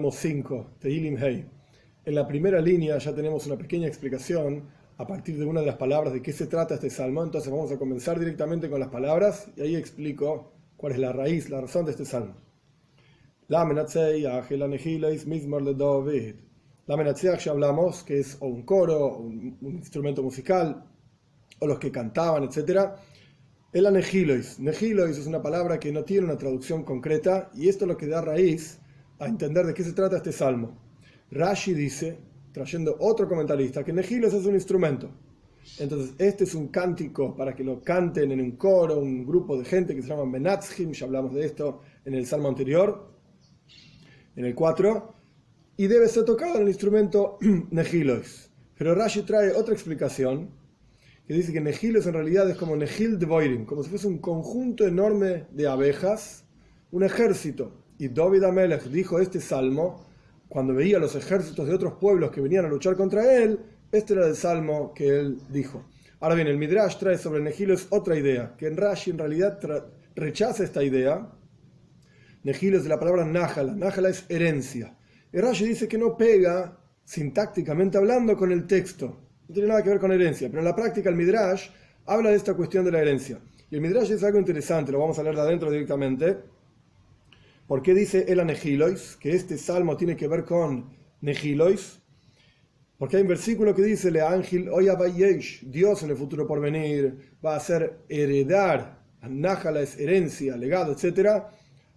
Salmo 5, Tehilim Hei. En la primera línea ya tenemos una pequeña explicación a partir de una de las palabras de qué se trata este salmo. Entonces vamos a comenzar directamente con las palabras y ahí explico cuál es la raíz, la razón de este salmo. La Menatzeach, la Nehileis, Mizmor le David. La Menatzeach ya hablamos que es o un coro, un instrumento musical, o los que cantaban, etc. El Nehileis. Nehileis es una palabra que no tiene una traducción concreta y esto es lo que da raíz a entender de qué se trata este salmo. Rashi dice, trayendo otro comentarista, que Nehilos es un instrumento. Entonces, este es un cántico para que lo canten en un coro, un grupo de gente que se llaman Menatzim, ya hablamos de esto en el salmo anterior, en el 4, y debe ser tocado en el instrumento Nehilos. Pero Rashi trae otra explicación, que dice que Nehilos en realidad es como Nehil Devoirim, como si fuese un conjunto enorme de abejas, un ejército. Y David Amelech dijo este salmo cuando veía los ejércitos de otros pueblos que venían a luchar contra él. Este era el salmo que él dijo. Ahora bien, el Midrash trae sobre Nehilos otra idea, que en Rashi en realidad rechaza esta idea. Nehilos de la palabra Nájala. Nájala es herencia. Y Rashi dice que no pega, sintácticamente hablando, con el texto. No tiene nada que ver con herencia. Pero en la práctica el Midrash habla de esta cuestión de la herencia. Y el Midrash es algo interesante, lo vamos a leer de adentro directamente. ¿Por qué dice el Nehilois? Que este salmo tiene que ver con Nehilois. Porque hay un versículo que dice: Le ángel Oyabayesh, Dios en el futuro por venir va a hacer heredar, Nájala es herencia, legado, etc.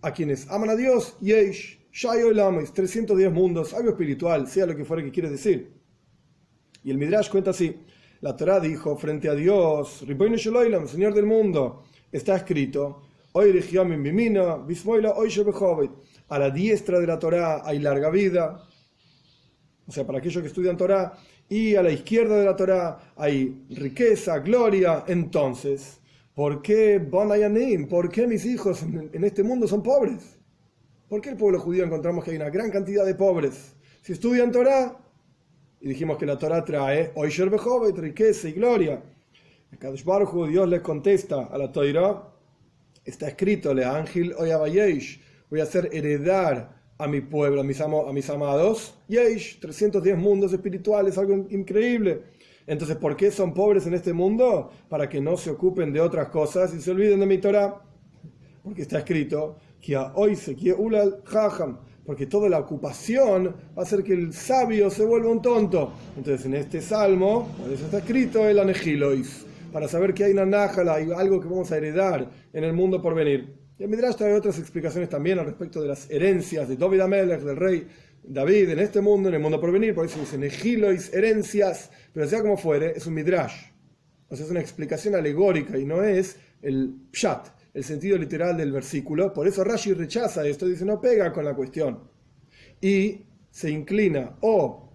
A quienes aman a Dios, Yesh, Shayo Lamis, 310 mundos, algo espiritual, sea lo que fuera que quiere decir. Y el Midrash cuenta así: la Torá dijo frente a Dios, Ribono shel Olam, Señor del mundo, está escrito: a la diestra de la Torá hay larga vida, o sea, para aquellos que estudian Torá, y a la izquierda de la Torá hay riqueza, gloria. Entonces, ¿por qué Bonayanim? ¿Por qué mis hijos en este mundo son pobres? ¿Por qué el pueblo judío encontramos que hay una gran cantidad de pobres? Si estudian Torá, y dijimos que la Torá trae Oisher Bejovet, riqueza y gloria. El Kadosh Baruj Hu, Dios les contesta a la Torá. Está escrito: Le ángel Oyabayesh, voy a hacer heredar a mi pueblo, a mis amados, Yesh, 310 mundos espirituales, algo increíble. Entonces, ¿por qué son pobres en este mundo? Para que no se ocupen de otras cosas y se olviden de mi Torah. Porque está escrito: porque toda la ocupación va a hacer que el sabio se vuelva un tonto. Entonces, en este salmo, por eso está escrito el Nehilois, para saber que hay una nájala, hay algo que vamos a heredar en el mundo por venir. Y el Midrash trae otras explicaciones también al respecto de las herencias de David Amelech, del rey David, en este mundo, en el mundo por venir. Por eso dice Nehilois, herencias, pero sea como fuere, es un Midrash. O sea, es una explicación alegórica y no es el pshat, el sentido literal del versículo. Por eso Rashi rechaza esto, dice no pega con la cuestión. Y se inclina o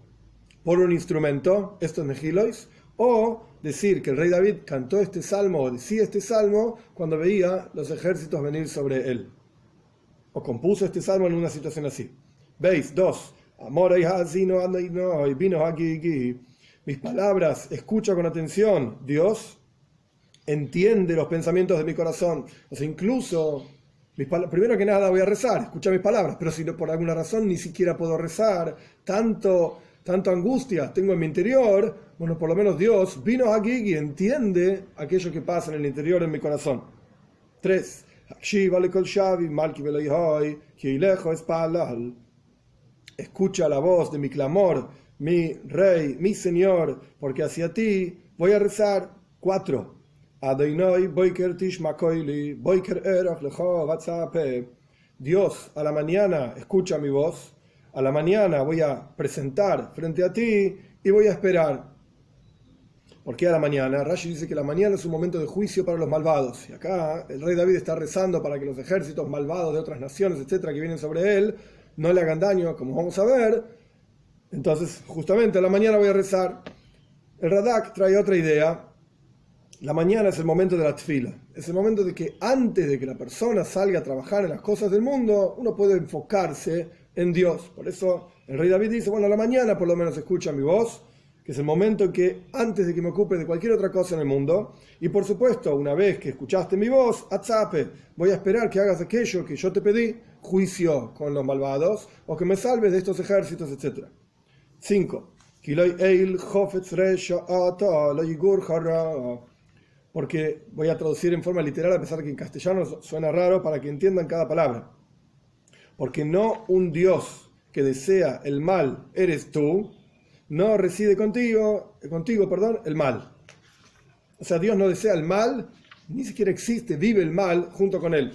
por un instrumento, esto es Nehilois, o decir que el rey David cantó este salmo o decía este salmo cuando veía los ejércitos venir sobre él, o compuso este salmo en una situación así. Veis, 2. Mis palabras, escucha con atención, Dios entiende los pensamientos de mi corazón. O sea, incluso, primero que nada voy a rezar, escucha mis palabras, pero si por alguna razón ni siquiera puedo rezar, tanto angustia tengo en mi interior, bueno, por lo menos Dios vino aquí y entiende aquello que pasa en el interior, en mi corazón. 3. Escucha la voz de mi clamor, mi rey, mi señor, porque hacia ti voy a rezar. 4. Dios, a la mañana escucha mi voz. A la mañana voy a presentar frente a ti y voy a esperar. ¿Por qué a la mañana? Rashi dice que la mañana es un momento de juicio para los malvados. Y acá el rey David está rezando para que los ejércitos malvados de otras naciones, etcétera, que vienen sobre él, no le hagan daño, como vamos a ver. Entonces, justamente a la mañana voy a rezar. El Radak trae otra idea. La mañana es el momento de la tefila. Es el momento de que antes de que la persona salga a trabajar en las cosas del mundo, uno puede enfocarse en Dios. Por eso el rey David dice, bueno, a la mañana por lo menos escucha mi voz, que es el momento en que antes de que me ocupe de cualquier otra cosa en el mundo, y por supuesto, una vez que escuchaste mi voz, atzape, voy a esperar que hagas aquello que yo te pedí, juicio con los malvados, o que me salves de estos ejércitos, etc. 5. Porque voy a traducir en forma literal, a pesar de que en castellano suena raro, para que entiendan cada palabra. Porque no un Dios que desea el mal eres tú, no reside contigo, el mal. O sea, Dios no desea el mal, ni siquiera existe, vive el mal junto con él.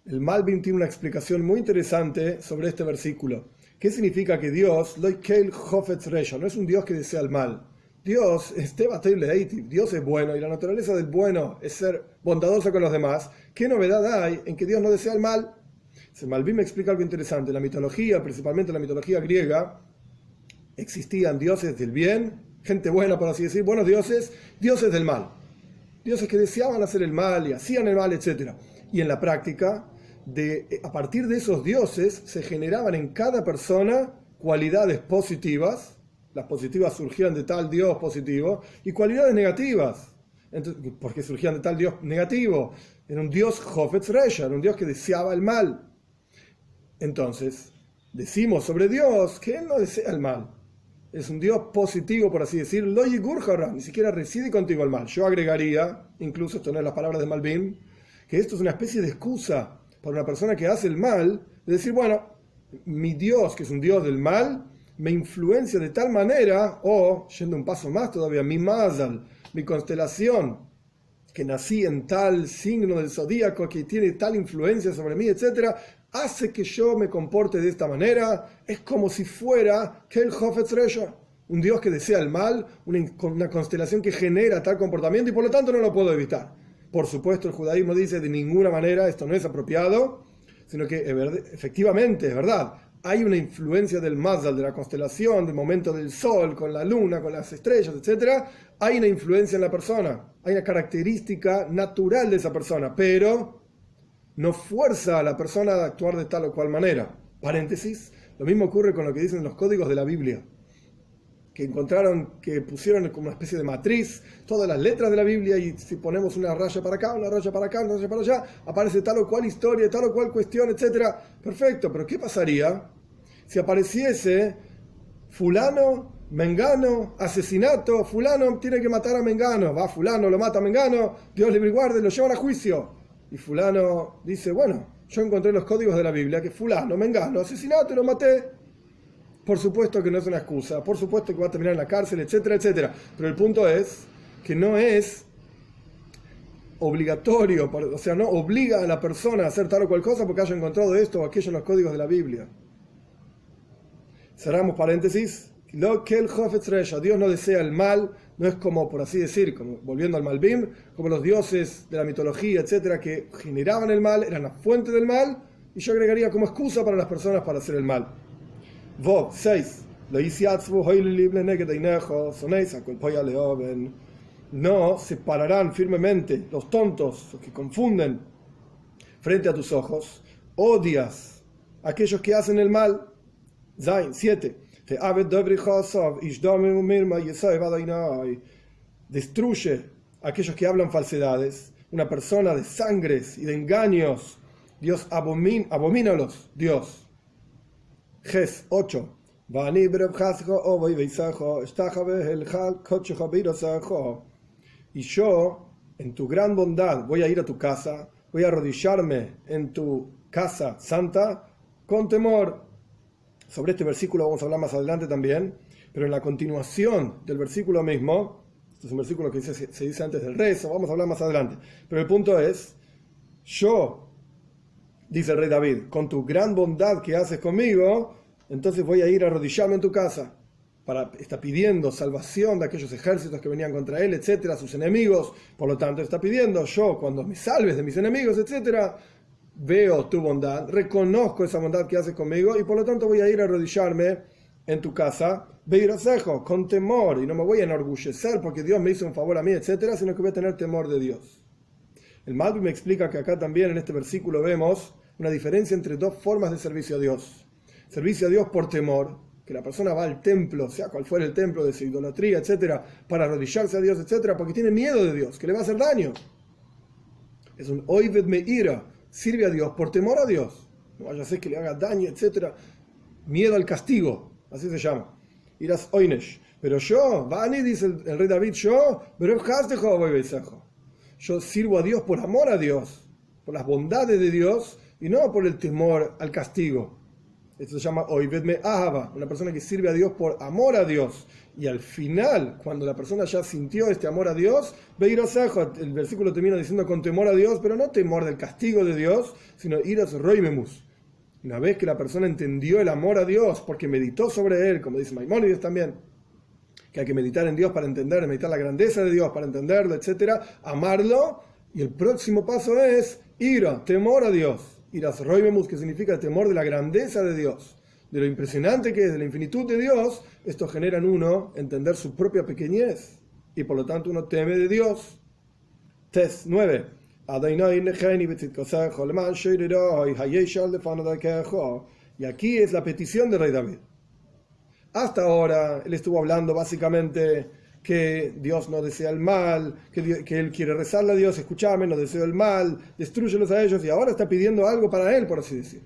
El Malbim tiene una explicación muy interesante sobre este versículo. ¿Qué significa que Dios, no es un Dios que desea el mal? Dios Dios es bueno y la naturaleza del bueno es ser bondadoso con los demás. ¿Qué novedad hay en que Dios no desea el mal? El Malbim me explica algo interesante. En la mitología, principalmente en la mitología griega, existían dioses del bien, gente buena por así decir, buenos dioses, dioses del mal. Dioses que deseaban hacer el mal y hacían el mal, etc. Y en la práctica, a partir de esos dioses se generaban en cada persona cualidades positivas. Las positivas surgían de tal Dios positivo, y cualidades negativas. Entonces, ¿por qué surgían de tal Dios negativo? Era un Dios Hofetz Reya, era un Dios que deseaba el mal. Entonces, decimos sobre Dios que Él no desea el mal. Es un Dios positivo, por así decir, lo yigur hara, ni siquiera reside contigo el mal. Yo agregaría, incluso esto no es las palabras de Malbim, que esto es una especie de excusa para una persona que hace el mal, de decir, bueno, mi Dios, que es un Dios del mal, me influencia de tal manera, o, yendo un paso más todavía, mi mazal, mi constelación, que nací en tal signo del zodíaco, que tiene tal influencia sobre mí, etc., hace que yo me comporte de esta manera. Es como si fuera que el Hofetz Reya, un Dios que desea el mal, una constelación que genera tal comportamiento, y por lo tanto no lo puedo evitar. Por supuesto, el judaísmo dice de ninguna manera esto no es apropiado, sino que efectivamente, es verdad, hay una influencia del mazal, de la constelación, del momento del sol, con la luna, con las estrellas, etc. Hay una influencia en la persona, hay una característica natural de esa persona, pero no fuerza a la persona a actuar de tal o cual manera. Paréntesis, lo mismo ocurre con lo que dicen los códigos de la Biblia, que encontraron, que pusieron como una especie de matriz todas las letras de la Biblia, y si ponemos una raya para acá, una raya para acá, una raya para allá, aparece tal o cual historia, tal o cual cuestión, etc. Perfecto, pero ¿qué pasaría si apareciese fulano, mengano, asesinato, fulano tiene que matar a mengano, va fulano, lo mata a mengano, Dios libre y guarde, lo llevan a juicio, y fulano dice, bueno, yo encontré los códigos de la Biblia que fulano, mengano, asesinato y lo maté? Por supuesto que no es una excusa, por supuesto que va a terminar en la cárcel, etcétera, etcétera. Pero el punto es que no es obligatorio, o sea, no obliga a la persona a hacer tal o cual cosa porque haya encontrado esto o aquello en los códigos de la Biblia. Cerramos paréntesis. Lo que el Hofetz Reya, Dios no desea el mal, no es como, por así decir, como, volviendo al Malbim, como los dioses de la mitología, etcétera, que generaban el mal, eran la fuente del mal, y yo agregaría como excusa para las personas para hacer el mal. 6. No separarán firmemente los tontos, los que confunden, frente a tus ojos. Odias a aquellos que hacen el mal. 7. Destruye a aquellos que hablan falsedades. Una persona de sangres y de engaños, Dios abomínalos, Dios. 8. Y yo, en tu gran bondad, voy a ir a tu casa, voy a arrodillarme en tu casa santa con temor. Sobre este versículo vamos a hablar más adelante también, pero en la continuación del versículo mismo, este es un versículo que se dice antes del rezo, vamos a hablar más adelante, pero el punto es, yo, dice el rey David, con tu gran bondad que haces conmigo, entonces voy a ir a arrodillarme en tu casa. Está pidiendo salvación de aquellos ejércitos que venían contra él, etcétera, sus enemigos. Por lo tanto, está pidiendo, yo, cuando me salves de mis enemigos, etcétera, veo tu bondad, reconozco esa bondad que haces conmigo, y por lo tanto voy a ir a arrodillarme en tu casa, beirasejo, con temor, y no me voy a enorgullecer porque Dios me hizo un favor a mí, etcétera, sino que voy a tener temor de Dios. El Malbim me explica que acá también en este versículo vemos una diferencia entre dos formas de servicio a Dios. Servicio a Dios por temor, que la persona va al templo, sea cual fuera el templo de su idolatría, etcétera, para arrodillarse a Dios, etcétera, porque tiene miedo de Dios, que le va a hacer daño. Es un oived meira, sirve a Dios por temor a Dios. No vaya a ser que le haga daño, etcétera. Miedo al castigo, así se llama. Irás oinesh. Pero yo, Vani, dice el rey David, yo sirvo a Dios por amor a Dios, por las bondades de Dios y no por el temor al castigo. Esto se llama Oived me ahava, una persona que sirve a Dios por amor a Dios. Y al final, cuando la persona ya sintió este amor a Dios, el versículo termina diciendo con temor a Dios, pero no temor del castigo de Dios, sino iras roimemus. Una vez que la persona entendió el amor a Dios, porque meditó sobre él, como dice Maimónides también, que hay que meditar en Dios para entender, meditar la grandeza de Dios para entenderlo, etcétera, amarlo, y el próximo paso es ira, temor a Dios. Iras roimemus, que significa temor de la grandeza de Dios, de lo impresionante que es, de la infinitud de Dios. Esto genera en uno entender su propia pequeñez, y por lo tanto uno teme de Dios. Test 9. Y aquí es la petición del rey David. Hasta ahora él estuvo hablando básicamente que Dios no desea el mal, que él quiere rezarle a Dios, escúchame, no deseo el mal, destrúyelos a ellos, y ahora está pidiendo algo para él, por así decir.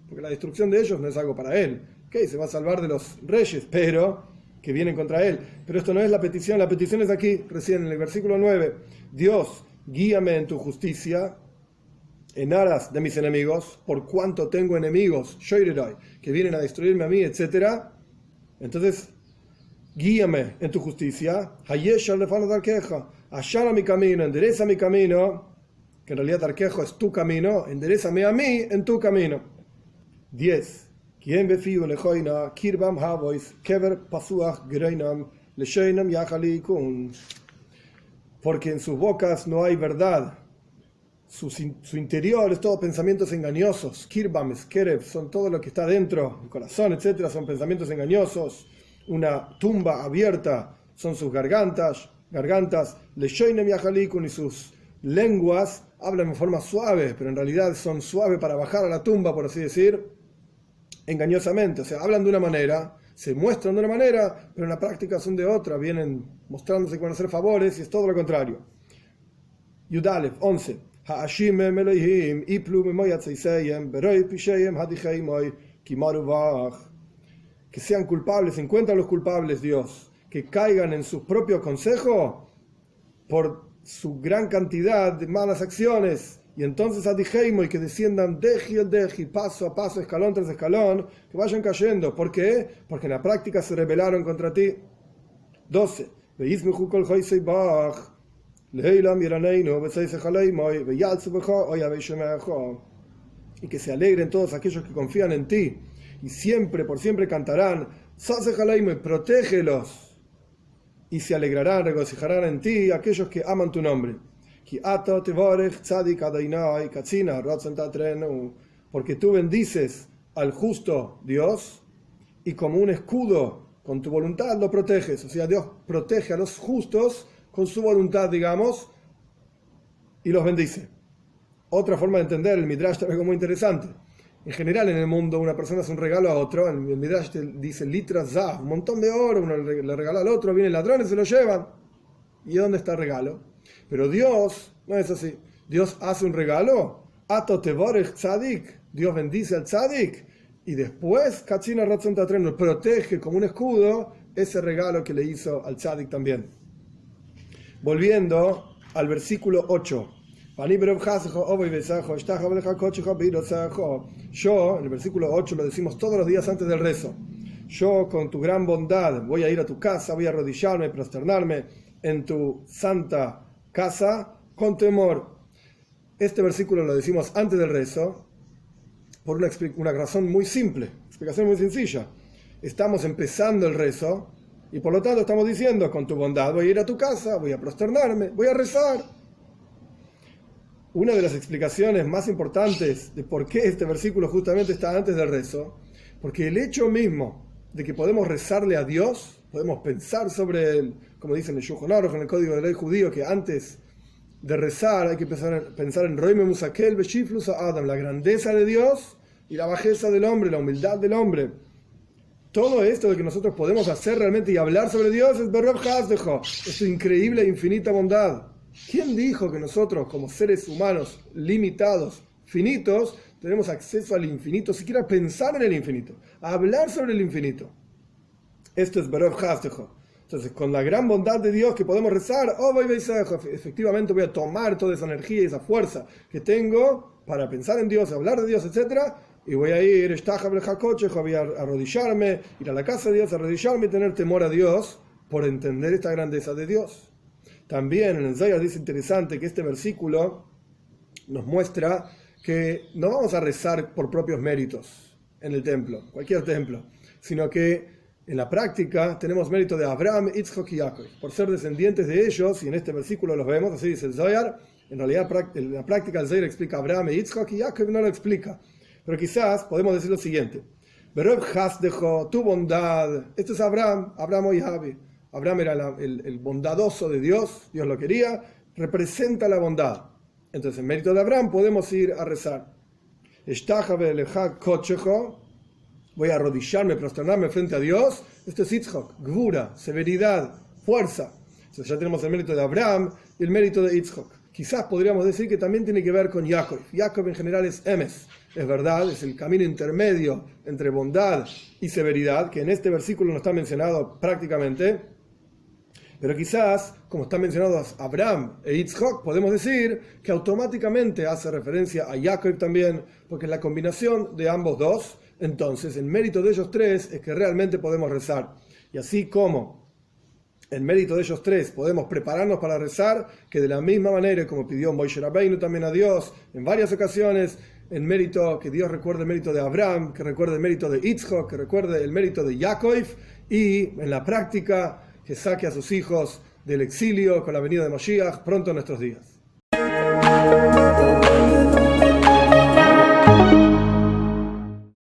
Porque la destrucción de ellos no es algo para él. Okay, se va a salvar de los reyes, pero que vienen contra él. Pero esto no es la petición es aquí, recién en el versículo 9. Dios, guíame en tu justicia, en aras de mis enemigos, por cuanto tengo enemigos, que vienen a destruirme a mí, etc. Entonces, guíame en tu justicia, allana mi camino, endereza mi camino, que en realidad Arquejo es tu camino, enderezame a mí en tu camino. 10. Porque en sus bocas no hay verdad, su interior es todo pensamientos engañosos. Kirbam, Kerev, son todo lo que está dentro, el corazón, etc. Son pensamientos engañosos. Una tumba abierta son sus gargantas, Leshoinem Yahalikun, y sus lenguas hablan en forma suave, pero en realidad son suaves para bajar a la tumba, por así decir, engañosamente. O sea, hablan de una manera, se muestran de una manera, pero en la práctica son de otra, vienen mostrándose con hacer favores, y es todo lo contrario. Yudalef 11. Que sean culpables, se encuentran los culpables, Dios, que caigan en su propio consejo por su gran cantidad de malas acciones, y entonces adijeimo, y que desciendan deji, paso a paso, escalón tras escalón, que vayan cayendo. ¿Por qué? Porque en la práctica se rebelaron contra ti. 12. Y que se alegren todos aquellos que confían en ti, y siempre, por siempre cantarán, protégelos, y se alegrarán, regocijarán en ti aquellos que aman tu nombre. Porque tú bendices al justo, Dios, y como un escudo, con tu voluntad lo proteges. O sea, Dios protege a los justos con su voluntad, digamos, y los bendice. Otra forma de entender el Midrash es algo muy interesante. En general en el mundo una persona hace un regalo a otro, el Midrash dice litras zav, un montón de oro, uno le regala al otro, vienen ladrones, se lo llevan. ¿Y dónde está el regalo? Pero Dios no es así. Dios hace un regalo, ato tevorech tzadik, Dios bendice al tzadik, y después Katzina Ratzon Tatren protege como un escudo ese regalo que le hizo al tzadik también. Volviendo al versículo 8. Yo, en el versículo 8 lo decimos todos los días antes del rezo. Yo, con tu gran bondad, voy a ir a tu casa, voy a arrodillarme, prosternarme en tu santa casa con temor. Este versículo lo decimos antes del rezo por una razón muy simple, explicación muy sencilla. Estamos empezando el rezo y por lo tanto estamos diciendo, con tu bondad voy a ir a tu casa, voy a prosternarme, voy a rezar. Una de las explicaciones más importantes de por qué este versículo justamente está antes del rezo, porque el hecho mismo de que podemos rezarle a Dios, podemos pensar sobre él, como dicen en el Shulchan Aruch, en el Código de Ley Judío, que antes de rezar hay que pensar en Roime Musakel Beshiflus Adam, la grandeza de Dios y la bajeza del hombre, la humildad del hombre. todo esto de que nosotros podemos hacer realmente y hablar sobre Dios es Berov Hasdejo, es su increíble e infinita bondad. ¿Quién dijo que nosotros, como seres humanos limitados, finitos, tenemos acceso al infinito, siquiera pensar en el infinito, a hablar sobre el infinito? Esto es Berov Hasdejo. Entonces, con la gran bondad de Dios que podemos rezar, efectivamente voy a tomar toda esa energía y esa fuerza que tengo para pensar en Dios, hablar de Dios, etc. Y voy a ir, voy a arrodillarme, ir a la casa de Dios, arrodillarme y tener temor a Dios por entender esta grandeza de Dios. También en el Zohar dice interesante que este versículo nos muestra que no vamos a rezar por propios méritos en el templo, cualquier templo, sino que en la práctica tenemos mérito de Abraham, Yitzhak y Jacob, por ser descendientes de ellos, y en este versículo los vemos, así dice el Zohar. En realidad en la práctica el Zohar explica Abraham, Yitzhak y Jacob no lo explica, pero quizás podemos decir lo siguiente: Berov Hasdejo, tu bondad, esto es Abraham o Yahavi. Abraham era el bondadoso de Dios, Dios lo quería, representa la bondad. Entonces en mérito de Abraham podemos ir a rezar. Voy a arrodillarme, prosternarme frente a Dios. Esto es Yitzhak, Gvura, severidad, fuerza. Entonces ya tenemos el mérito de Abraham y el mérito de Yitzhak. Quizás podríamos decir que también tiene que ver con Jacob. Jacob en general es Emes, es verdad, es el camino intermedio entre bondad y severidad, que en este versículo no está mencionado prácticamente. Pero quizás, como están mencionados Abraham e Yitzhak, podemos decir que automáticamente hace referencia a Jacob también, porque es la combinación de ambos dos. Entonces, en mérito de ellos tres es que realmente podemos rezar. Y así como en mérito de ellos tres podemos prepararnos para rezar, que de la misma manera como pidió Moshe Rabbeinu también a Dios en varias ocasiones, en mérito, que Dios recuerde el mérito de Abraham, que recuerde el mérito de Yitzhak, que recuerde el mérito de Jacob, y en la práctica que saque a sus hijos del exilio con la venida de Moshiach pronto en nuestros días.